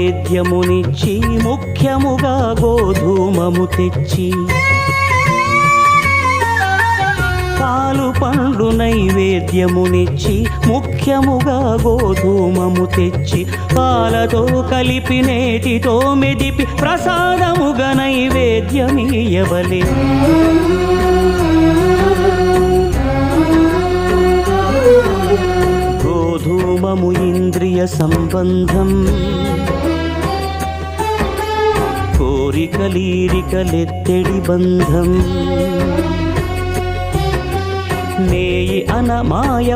నైవేద్యమునిచ్చి ముఖ్యముగా గోధూమము తెచ్చి పాలు పండ్లు నైవేద్యమునిచ్చి ముఖ్యముగా గోధూమము తెచ్చి పాలతో కలిపి నేతితో మెదిపి ప్రసాదముగా నైవేద్యమీయవలె గోధూమము ఇంద్రియ సంబంధం కోరికలీరికలెత్తెడి బంధం నేయి అనమాయ